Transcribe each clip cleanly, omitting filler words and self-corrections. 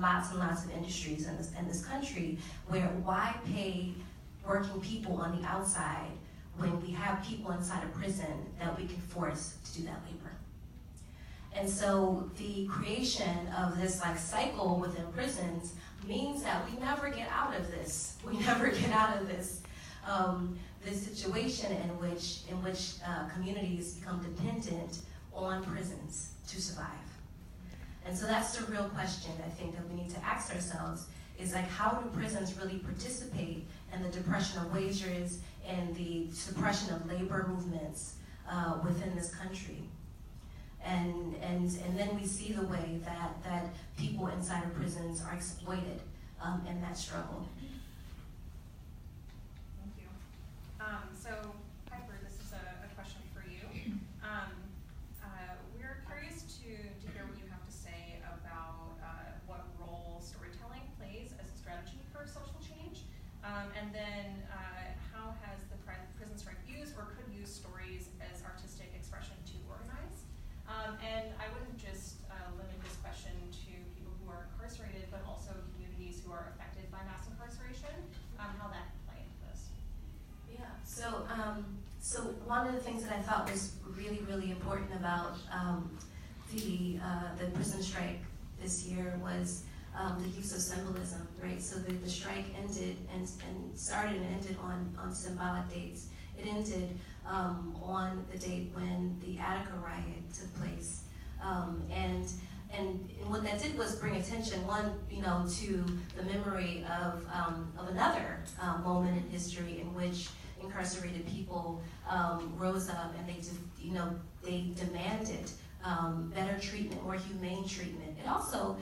lots and lots of industries in this country where why pay working people on the outside when we have people inside a prison that we can force to do that labor. And so the creation of this like cycle within prisons means that we never get out of this. We never get out of this this situation in which communities become dependent on prisons to survive. And so that's the real question I think that we need to ask ourselves is like, how do prisons really participate in the depression of wages and the suppression of labor movements within this country? And then we see the way that people inside of prisons are exploited in that struggle. Thank you. So Piper, this is a question for you. We're curious to hear what you have to say about what role storytelling plays as a strategy for social change, and then how has the prison strike used or could use stories as artistic expression to organize? And I wouldn't just limit this question to people who are incarcerated, but also communities who are affected by mass incarceration, how that can play into this. Yeah, so one of the things that I thought was really, really important about the prison strike this year was the use of symbolism, right? So the strike ended and started and ended on symbolic dates. It ended on the date when the Attica riot took place. And what that did was bring attention, one, to the memory of another moment in history in which incarcerated people rose up and they demanded better treatment, more humane treatment. It also,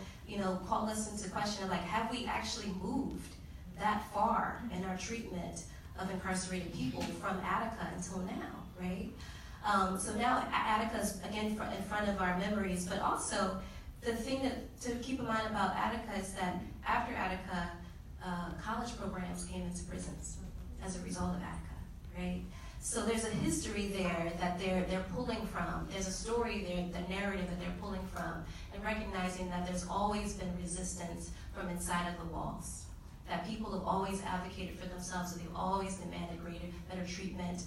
called us into question of like, have we actually moved that far in our treatment of incarcerated people from Attica until now, right? So now Attica's again in front of our memories, but also the thing to keep in mind about Attica is that after Attica, college programs came into prisons as a result of Attica, right? So there's a history there that they're pulling from. There's a story there, the narrative that they're pulling from, and recognizing that there's always been resistance from inside of the walls. That people have always advocated for themselves, so they've always demanded better treatment,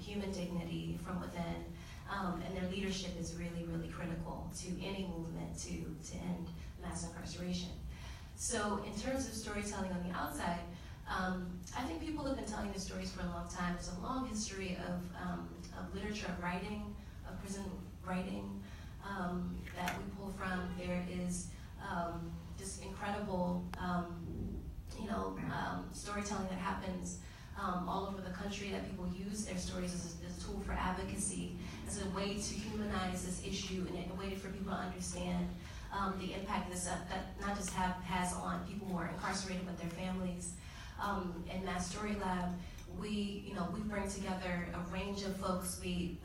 human dignity from within, and their leadership is really, really critical to any movement to end mass incarceration. So in terms of storytelling on the outside, I think people have been telling the stories for a long time. There's a long history of literature, of writing, of prison writing that we pull from. There is this incredible storytelling that happens all over the country, that people use their stories as a tool for advocacy, as a way to humanize this issue, and a way for people to understand the impact that not just has on people who are incarcerated but their families. In Mass Story Lab, we bring together a range of folks. We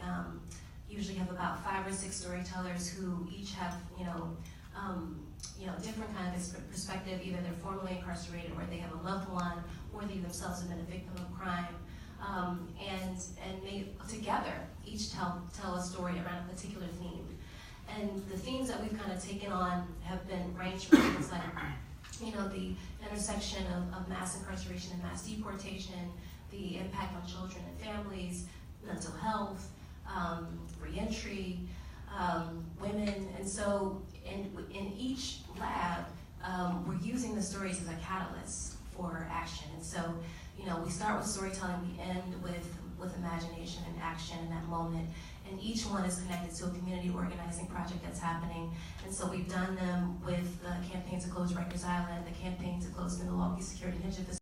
usually have about 5 or 6 storytellers who each have different kind of perspective. Either they're formerly incarcerated, or they have a loved one, or they themselves have been a victim of crime, and they together each tell a story around a particular theme. And the themes that we've kind of taken on have been ranged from things like the intersection of mass incarceration and mass deportation, the impact on children and families, mental health, reentry, women. And so in each lab, we're using the stories as a catalyst for action. And so, we start with storytelling, we end with imagination and action in that moment. And each one is connected to a community organizing project that's happening. And so we've done them with the campaign to close Rikers Island, the campaign to close the Milwaukee Security Detention Facility.